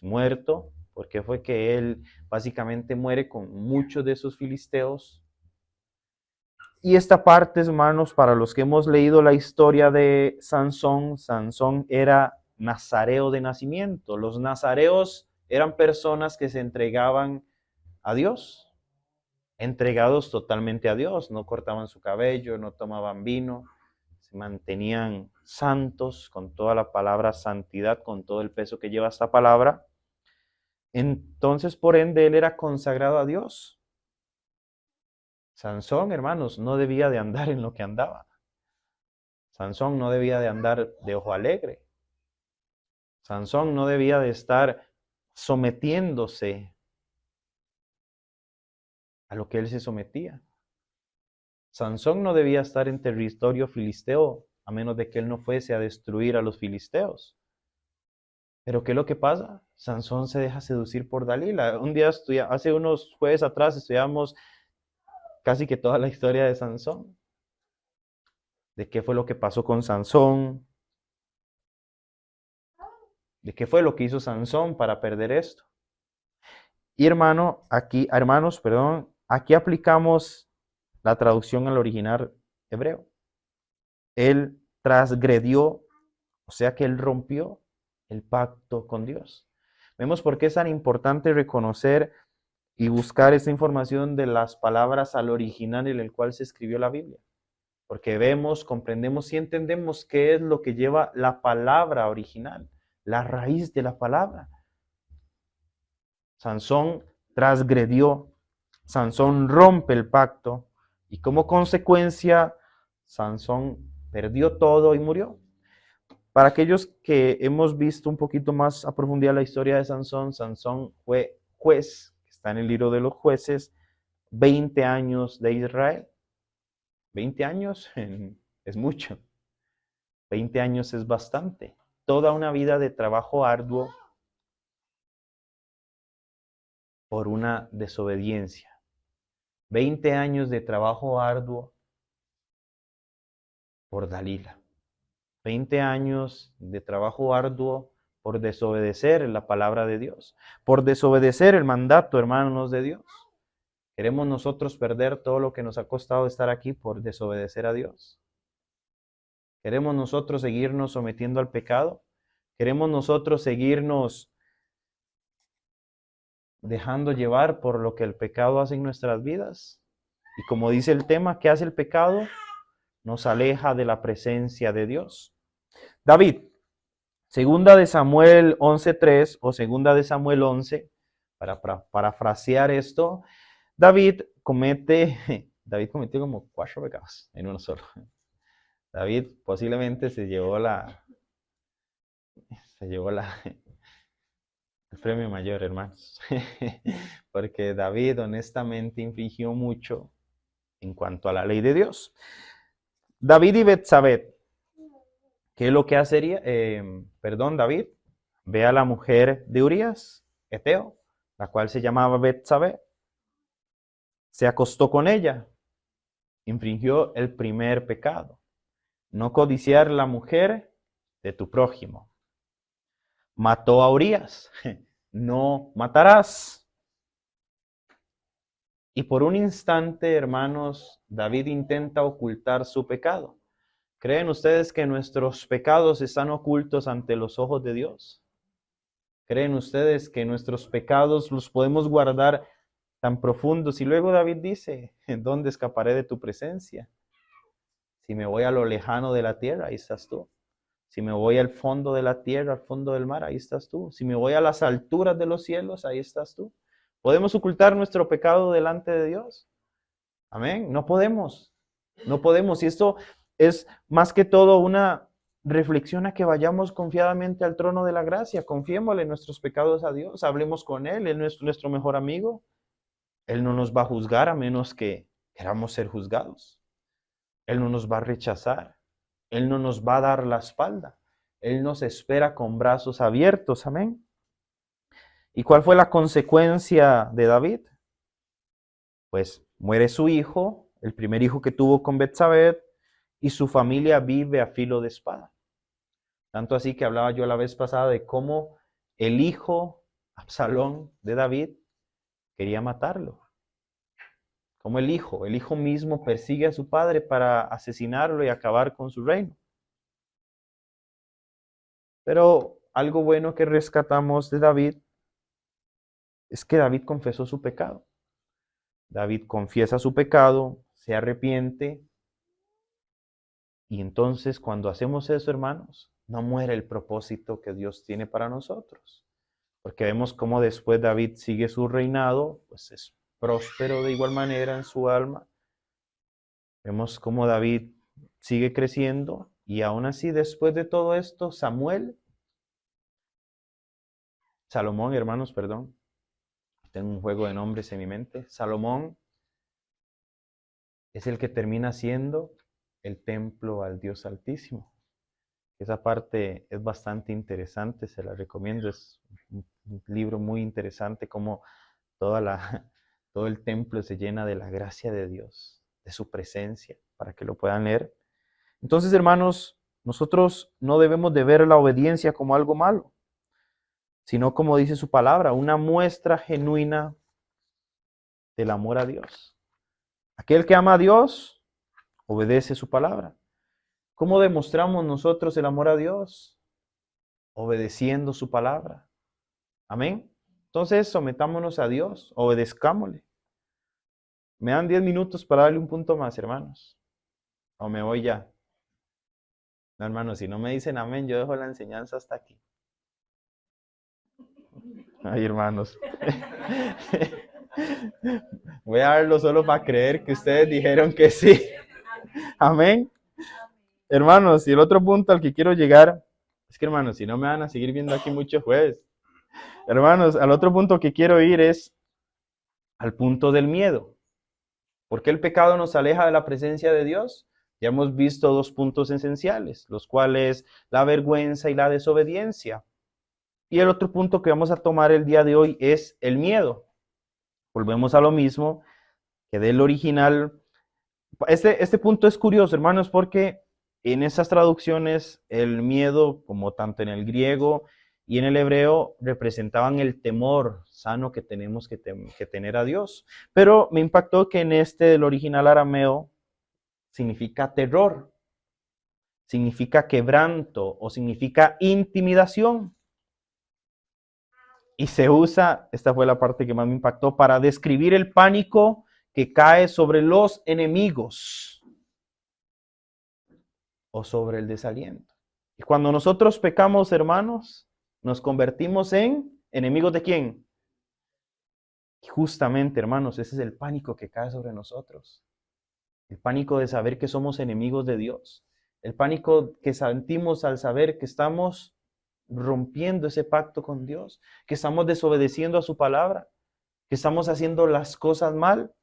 muerto, porque fue que él básicamente muere con muchos de esos filisteos. Y esta parte, hermanos, para los que hemos leído la historia de Sansón, Sansón era nazareo de nacimiento. Los nazareos eran personas que se entregaban a Dios, entregados totalmente a Dios. No cortaban su cabello, no tomaban vino, se mantenían santos con toda la palabra santidad, con todo el peso que lleva esta palabra. Entonces, por ende, él era consagrado a Dios. Sansón, hermanos, no debía de andar en lo que andaba. Sansón no debía de andar de ojo alegre. Sansón no debía de estar sometiéndose a lo que él se sometía. Sansón no debía estar en territorio filisteo, a menos de que él no fuese a destruir a los filisteos. Pero ¿qué es lo que pasa? Sansón se deja seducir por Dalila. Un día, hace unos jueves atrás, estudiamos casi que toda la historia de Sansón. De qué fue lo que pasó con Sansón, de qué fue lo que hizo Sansón para perder esto. Y hermanos, aquí aplicamos la traducción al original hebreo. Él transgredió, o sea que él rompió el pacto con Dios. Vemos por qué es tan importante reconocer y buscar esta información de las palabras al original en el cual se escribió la Biblia. Porque vemos, comprendemos y entendemos qué es lo que lleva la palabra original, la raíz de la palabra. Sansón transgredió, Sansón rompe el pacto y como consecuencia Sansón perdió todo y murió. Para aquellos que hemos visto un poquito más a profundidad la historia de Sansón, Sansón fue juez, que está en el libro de los jueces, 20 años de Israel. 20 años es mucho, 20 años es bastante. Toda una vida de trabajo arduo por una desobediencia. 20 años de trabajo arduo por Dalila. 20 años de trabajo arduo por desobedecer la palabra de Dios, por desobedecer el mandato, hermanos de Dios. ¿Queremos nosotros perder todo lo que nos ha costado estar aquí por desobedecer a Dios? ¿Queremos nosotros seguirnos sometiendo al pecado? ¿Queremos nosotros seguirnos dejando llevar por lo que el pecado hace en nuestras vidas? Y como dice el tema, ¿qué hace el pecado? Nos aleja de la presencia de Dios. David, segunda de Samuel 11:3 o segunda de Samuel 11, para parafrasear esto, David cometió como 4 pecados en uno solo. David posiblemente se llevó el premio mayor, hermanos, porque David honestamente infringió mucho en cuanto a la ley de Dios. David y Betsabé, ¿qué es lo que hacería? David ve a la mujer de Urías, Eteo, la cual se llamaba Betsabé, se acostó con ella, infringió el primer pecado, no codiciar la mujer de tu prójimo. Mató a Urías, no matarás. Y por un instante, hermanos, David intenta ocultar su pecado. ¿Creen ustedes que nuestros pecados están ocultos ante los ojos de Dios? ¿Creen ustedes que nuestros pecados los podemos guardar tan profundos? Y luego David dice, ¿en dónde escaparé de tu presencia? Si me voy a lo lejano de la tierra, ahí estás tú. Si me voy al fondo de la tierra, al fondo del mar, ahí estás tú. Si me voy a las alturas de los cielos, ahí estás tú. ¿Podemos ocultar nuestro pecado delante de Dios? Amén. No podemos. No podemos. Y esto es más que todo una reflexión a que vayamos confiadamente al trono de la gracia. Confiémosle nuestros pecados a Dios. Hablemos con Él. Él es nuestro mejor amigo. Él no nos va a juzgar a menos que queramos ser juzgados. Él no nos va a rechazar. Él no nos va a dar la espalda. Él nos espera con brazos abiertos. Amén. ¿Y cuál fue la consecuencia de David? Pues muere su hijo, el primer hijo que tuvo con Betsabé, y su familia vive a filo de espada. Tanto así que hablaba yo la vez pasada de cómo el hijo Absalón de David quería matarlo. Como el hijo mismo persigue a su padre para asesinarlo y acabar con su reino. Pero algo bueno que rescatamos de David es que David confesó su pecado. David confiesa su pecado, se arrepiente, y entonces cuando hacemos eso, hermanos, no muere el propósito que Dios tiene para nosotros. Porque vemos cómo después David sigue su reinado, pues es próspero de igual manera en su alma. Vemos cómo David sigue creciendo y aún así después de todo esto, Salomón, hermanos, perdón, tengo un juego de nombres en mi mente. Salomón es el que termina siendo el templo al Dios Altísimo. Esa parte es bastante interesante, se la recomiendo, es un libro muy interesante, como todo el templo se llena de la gracia de Dios, de su presencia, para que lo puedan leer. Entonces, hermanos, nosotros no debemos de ver la obediencia como algo malo, sino como dice su palabra, una muestra genuina del amor a Dios. Aquel que ama a Dios, obedece su palabra. ¿Cómo demostramos nosotros el amor a Dios? obedeciendo su palabra. Amén. Entonces, sometámonos a Dios, obedezcámosle. Me dan 10 minutos para darle un punto más, hermanos. O me voy ya. No, hermanos, si no me dicen amén, yo dejo la enseñanza hasta aquí. Ay, hermanos. Voy a darlo solo para creer que ustedes dijeron que sí. Amén. Hermanos, y el otro punto al que quiero llegar, es que hermanos, si no me van a seguir viendo aquí muchos jueves. Hermanos, al otro punto que quiero ir es al punto del miedo. ¿Por qué el pecado nos aleja de la presencia de Dios? Ya hemos visto dos puntos esenciales, los cuales la vergüenza y la desobediencia. Y el otro punto que vamos a tomar el día de hoy es el miedo. Volvemos a lo mismo que del original. Este punto es curioso, hermanos, porque en esas traducciones el miedo, como tanto en el griego y en el hebreo, representaban el temor sano que tenemos que tener a Dios. Pero me impactó que en del original arameo significa terror, significa quebranto o significa intimidación. Y se usa, esta fue la parte que más me impactó, para describir el pánico que cae sobre los enemigos o sobre el desaliento. Y cuando nosotros pecamos, hermanos, nos convertimos en enemigos de ¿quién? Y justamente, hermanos, ese es el pánico que cae sobre nosotros. El pánico de saber que somos enemigos de Dios. El pánico que sentimos al saber que estamos rompiendo ese pacto con Dios, que estamos desobedeciendo a su palabra, que estamos haciendo las cosas mal.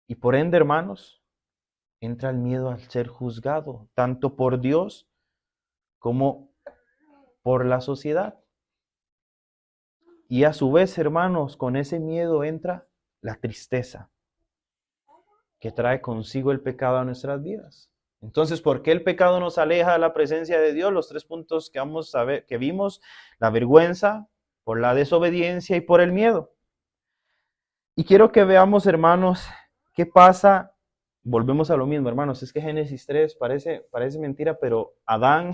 Y por ende, hermanos, entra el miedo al ser juzgado, tanto por Dios como por la sociedad. Y a su vez, hermanos, con ese miedo entra la tristeza que trae consigo el pecado a nuestras vidas. Entonces, ¿por qué el pecado nos aleja de la presencia de Dios? Los tres puntos que vamos a ver, que vimos: la vergüenza, por la desobediencia y por el miedo. Y quiero que veamos, hermanos, qué pasa. Volvemos a lo mismo, hermanos. Es que Génesis 3 parece mentira, pero Adán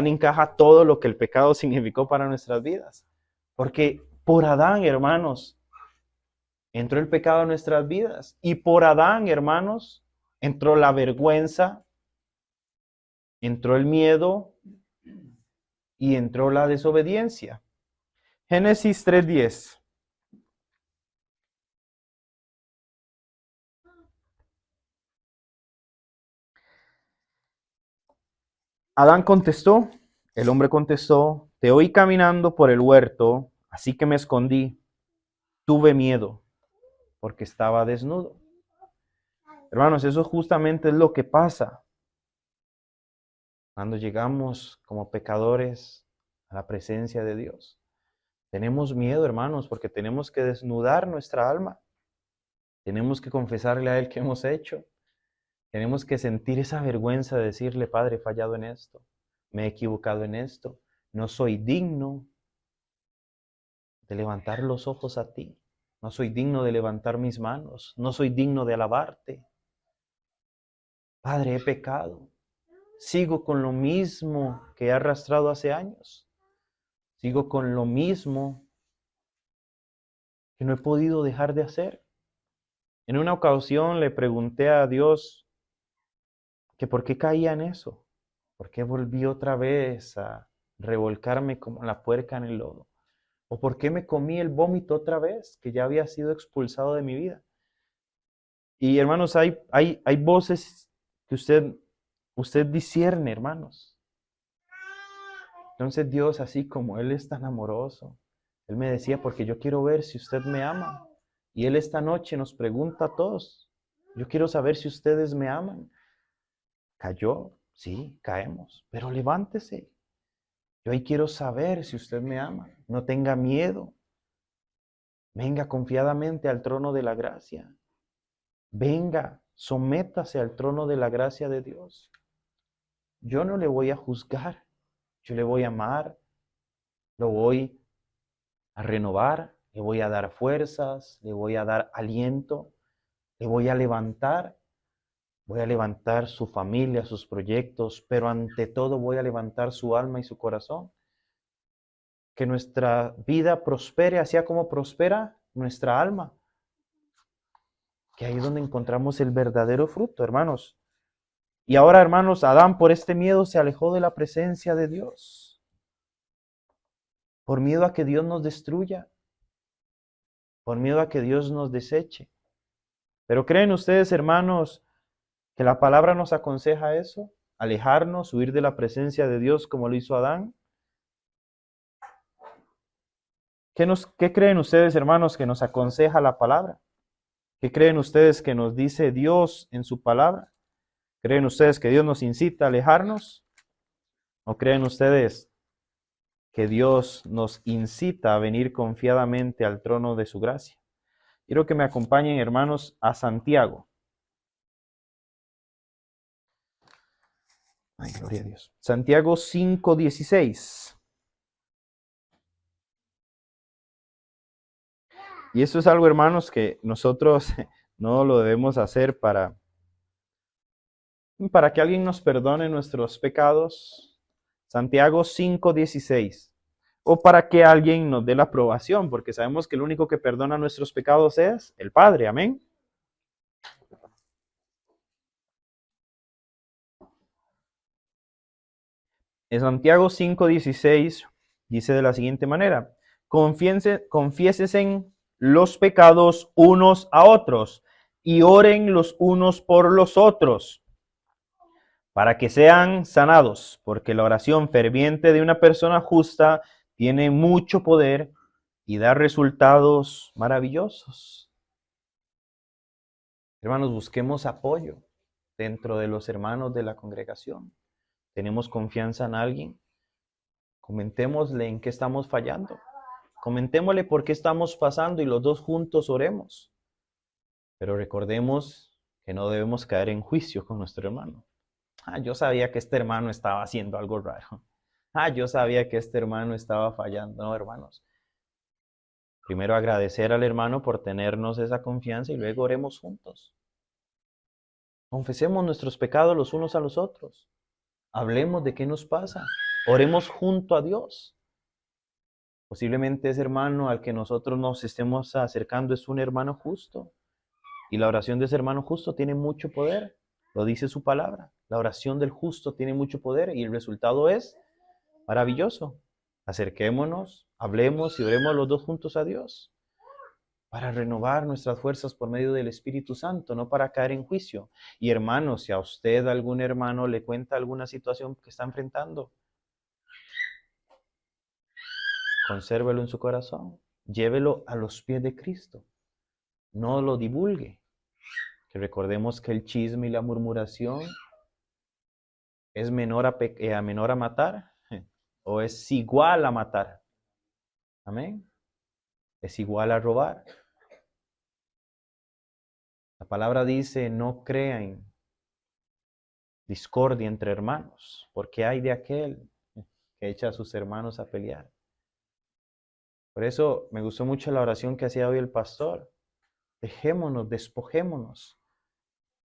encaja todo lo que el pecado significó para nuestras vidas. Porque por Adán, hermanos, entró el pecado a nuestras vidas. Y por Adán, hermanos, entró la vergüenza, entró el miedo y entró la desobediencia. Génesis 3:10. Adán contestó, el hombre contestó: te oí caminando por el huerto, así que me escondí. Tuve miedo, porque estaba desnudo. Hermanos, eso justamente es lo que pasa cuando llegamos como pecadores a la presencia de Dios. Tenemos miedo, hermanos, porque tenemos que desnudar nuestra alma. Tenemos que confesarle a Él que hemos hecho. Tenemos que sentir esa vergüenza de decirle: Padre, he fallado en esto, me he equivocado en esto, no soy digno de levantar los ojos a ti, no soy digno de levantar mis manos, no soy digno de alabarte. Padre, he pecado, sigo con lo mismo que he arrastrado hace años, sigo con lo mismo que no he podido dejar de hacer. En una ocasión le pregunté a Dios que por qué caía en eso, por qué volví otra vez a revolcarme como la puerca en el lodo, o por qué me comí el vómito otra vez, que ya había sido expulsado de mi vida. Y hermanos, hay voces que usted discierne, hermanos. Entonces Dios, así como Él es tan amoroso, Él me decía: porque yo quiero ver si usted me ama. Y Él esta noche nos pregunta a todos: yo quiero saber si ustedes me aman. ¿Cayó? Sí, caemos, pero levántese. Yo ahí quiero saber si usted me ama. No tenga miedo. Venga confiadamente al trono de la gracia. Venga, sométase al trono de la gracia de Dios. Yo no le voy a juzgar. Yo le voy a amar. Lo voy a renovar. Le voy a dar fuerzas. Le voy a dar aliento. Le voy a levantar. Voy a levantar su familia, sus proyectos, pero ante todo voy a levantar su alma y su corazón. Que nuestra vida prospere así como prospera nuestra alma. Que ahí es donde encontramos el verdadero fruto, hermanos. Y ahora, hermanos, Adán por este miedo se alejó de la presencia de Dios. Por miedo a que Dios nos destruya. Por miedo a que Dios nos deseche. Pero ¿creen ustedes, hermanos, que la palabra nos aconseja eso? Alejarnos, huir de la presencia de Dios como lo hizo Adán. ¿Qué creen ustedes, hermanos, que nos aconseja la palabra? ¿Qué creen ustedes que nos dice Dios en su palabra? ¿Creen ustedes que Dios nos incita a alejarnos? ¿O creen ustedes que Dios nos incita a venir confiadamente al trono de su gracia? Quiero que me acompañen, hermanos, a Santiago. Ay, gloria a Dios. Santiago 5:16. Y eso es algo, hermanos, que nosotros no lo debemos hacer para que alguien nos perdone nuestros pecados. Santiago 5:16. O para que alguien nos dé la aprobación, porque sabemos que el único que perdona nuestros pecados es el Padre. Amén. En Santiago 5:16 dice de la siguiente manera: confiesen los pecados unos a otros y oren los unos por los otros para que sean sanados, porque la oración ferviente de una persona justa tiene mucho poder y da resultados maravillosos. Hermanos, busquemos apoyo dentro de los hermanos de la congregación. ¿Tenemos confianza en alguien? Comentémosle en qué estamos fallando. Comentémosle por qué estamos pasando y los dos juntos oremos. Pero recordemos que no debemos caer en juicio con nuestro hermano. Yo sabía que este hermano estaba haciendo algo raro. Yo sabía que este hermano estaba fallando. No, hermanos. Primero agradecer al hermano por tenernos esa confianza y luego oremos juntos. Confesemos nuestros pecados los unos a los otros. Hablemos de qué nos pasa. Oremos junto a Dios. Posiblemente ese hermano al que nosotros nos estemos acercando es un hermano justo. Y la oración de ese hermano justo tiene mucho poder. Lo dice su palabra. La oración del justo tiene mucho poder y el resultado es maravilloso. Acerquémonos, hablemos y oremos los dos juntos a Dios para renovar nuestras fuerzas por medio del Espíritu Santo, no para caer en juicio. Y hermanos, si a usted algún hermano le cuenta alguna situación que está enfrentando, consérvelo en su corazón, llévelo a los pies de Cristo, no lo divulgue. Que recordemos que el chisme y la murmuración es menor a matar o es igual a matar. Amén. Es igual a robar. La palabra dice, no crean discordia entre hermanos, porque hay de aquel que echa a sus hermanos a pelear. Por eso me gustó mucho la oración que hacía hoy el pastor. Dejémonos, despojémonos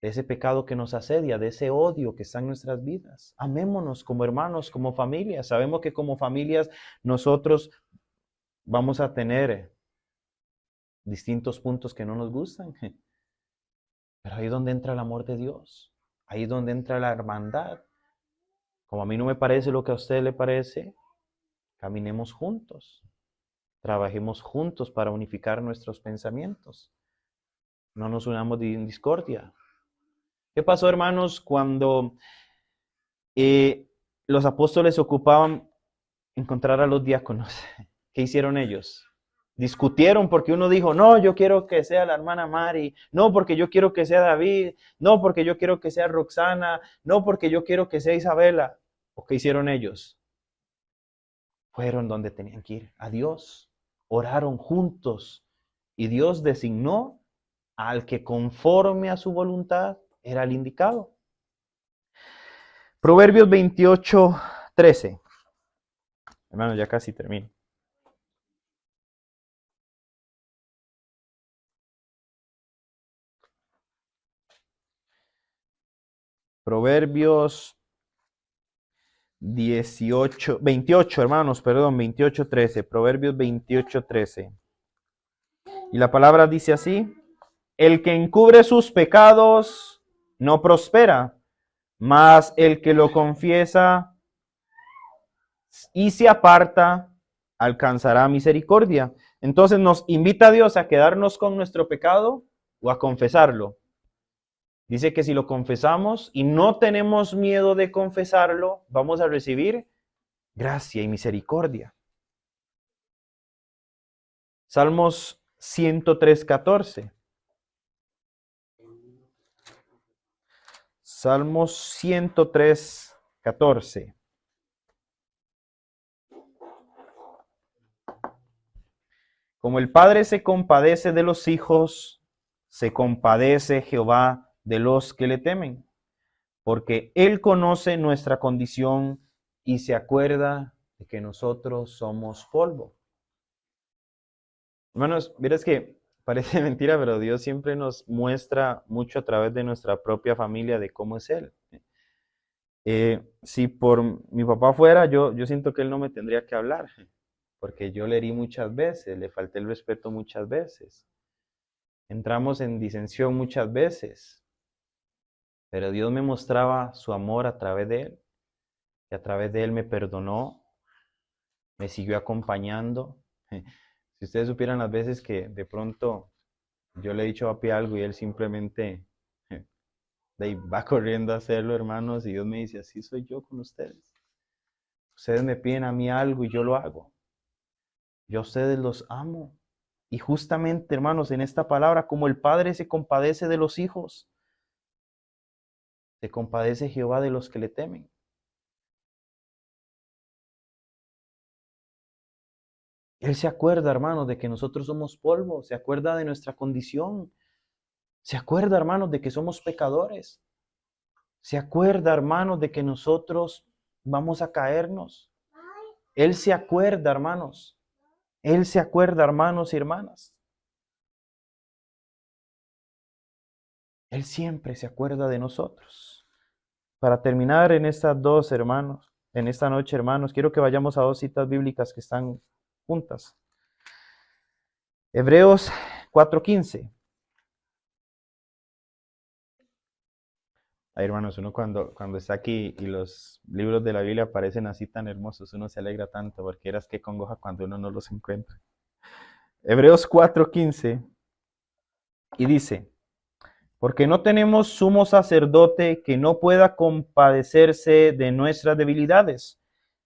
de ese pecado que nos asedia, de ese odio que está en nuestras vidas. Amémonos como hermanos, como familias. Sabemos que como familias nosotros vamos a tener distintos puntos que no nos gustan, pero ahí es donde entra el amor de Dios, ahí es donde entra la hermandad. Como a mí no me parece lo que a usted le parece, caminemos juntos, trabajemos juntos para unificar nuestros pensamientos. No nos unamos en discordia. ¿Qué pasó, hermanos, cuando los apóstoles ocupaban encontrar a los diáconos? ¿Qué hicieron ellos? Discutieron porque uno dijo, no, yo quiero que sea la hermana Mari, no porque yo quiero que sea David, no porque yo quiero que sea Roxana, no porque yo quiero que sea Isabela. ¿O qué hicieron ellos? Fueron donde tenían que ir, a Dios. Oraron juntos y Dios designó al que conforme a su voluntad era el indicado. Proverbios 28:13. Hermanos, ya casi termino. Proverbios 28, hermanos, perdón, 28:13. Proverbios 28:13. Y la palabra dice así: el que encubre sus pecados no prospera, mas el que lo confiesa y se aparta alcanzará misericordia. Entonces nos invita a Dios a quedarnos con nuestro pecado o a confesarlo. Dice que si lo confesamos y no tenemos miedo de confesarlo, vamos a recibir gracia y misericordia. Salmos 103:14. Salmos 103:14. Como el Padre se compadece de los hijos, se compadece Jehová de los que le temen, porque Él conoce nuestra condición y se acuerda de que nosotros somos polvo. Hermanos, verás que parece mentira, pero Dios siempre nos muestra mucho a través de nuestra propia familia de cómo es Él. Si por mi papá fuera, yo siento que Él no me tendría que hablar, porque yo le herí muchas veces, le falté el respeto muchas veces. Entramos en disensión muchas veces, pero Dios me mostraba su amor a través de Él, y a través de Él me perdonó, me siguió acompañando. Si ustedes supieran las veces que de pronto yo le he dicho a papi algo y Él simplemente va corriendo a hacerlo, hermanos, y Dios me dice, así soy yo con ustedes. Ustedes me piden a mí algo y yo lo hago. Yo a ustedes los amo. Y justamente, hermanos, en esta palabra, como el Padre se compadece de los hijos, se compadece Jehová de los que le temen. Él se acuerda, hermanos, de que nosotros somos polvo, se acuerda de nuestra condición, se acuerda, hermanos, de que somos pecadores, se acuerda, hermanos, de que nosotros vamos a caernos. Él se acuerda, hermanos. Él se acuerda, hermanos y hermanas. Él siempre se acuerda de nosotros. Para terminar en estas dos, hermanos, en esta noche, hermanos, quiero que vayamos a dos citas bíblicas que están juntas. Hebreos 4:15. Ay, hermanos, uno cuando está aquí y los libros de la Biblia aparecen así tan hermosos, uno se alegra tanto, porque eras que congoja cuando uno no los encuentra. Hebreos 4:15, y dice: porque no tenemos sumo sacerdote que no pueda compadecerse de nuestras debilidades,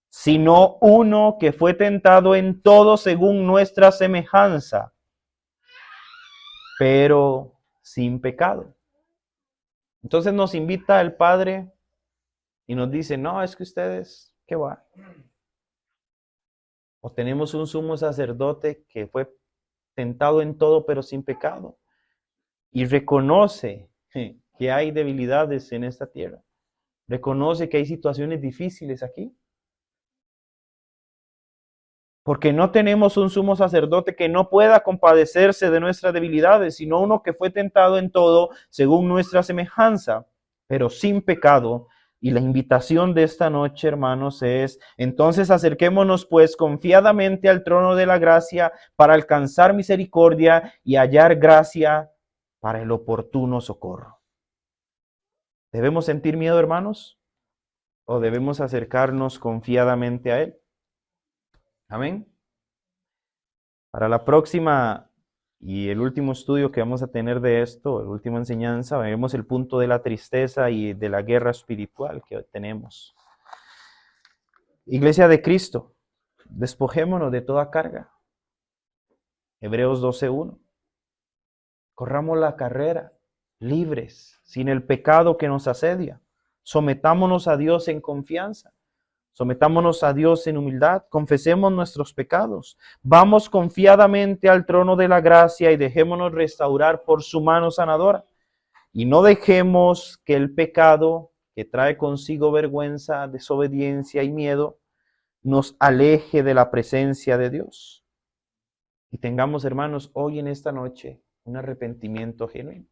sino uno que fue tentado en todo según nuestra semejanza, pero sin pecado. Entonces nos invita el Padre y nos dice, no, es que ustedes, ¿qué va? O tenemos un sumo sacerdote que fue tentado en todo, pero sin pecado. Y reconoce que hay debilidades en esta tierra. Reconoce que hay situaciones difíciles aquí. Porque no tenemos un sumo sacerdote que no pueda compadecerse de nuestras debilidades, sino uno que fue tentado en todo según nuestra semejanza, pero sin pecado. Y la invitación de esta noche, hermanos, es: entonces acerquémonos pues confiadamente al trono de la gracia para alcanzar misericordia y hallar gracia para el oportuno socorro. ¿Debemos sentir miedo, hermanos? ¿O debemos acercarnos confiadamente a Él? Amén. Para la próxima y el último estudio que vamos a tener de esto, la última enseñanza, veremos el punto de la tristeza y de la guerra espiritual que tenemos. Iglesia de Cristo, despojémonos de toda carga. Hebreos 12:1. Corramos la carrera libres, sin el pecado que nos asedia. Sometámonos a Dios en confianza. Sometámonos a Dios en humildad, confesemos nuestros pecados, vamos confiadamente al trono de la gracia y dejémonos restaurar por su mano sanadora. Y no dejemos que el pecado, que trae consigo vergüenza, desobediencia y miedo, nos aleje de la presencia de Dios. Y tengamos, hermanos, hoy en esta noche un arrepentimiento genuino.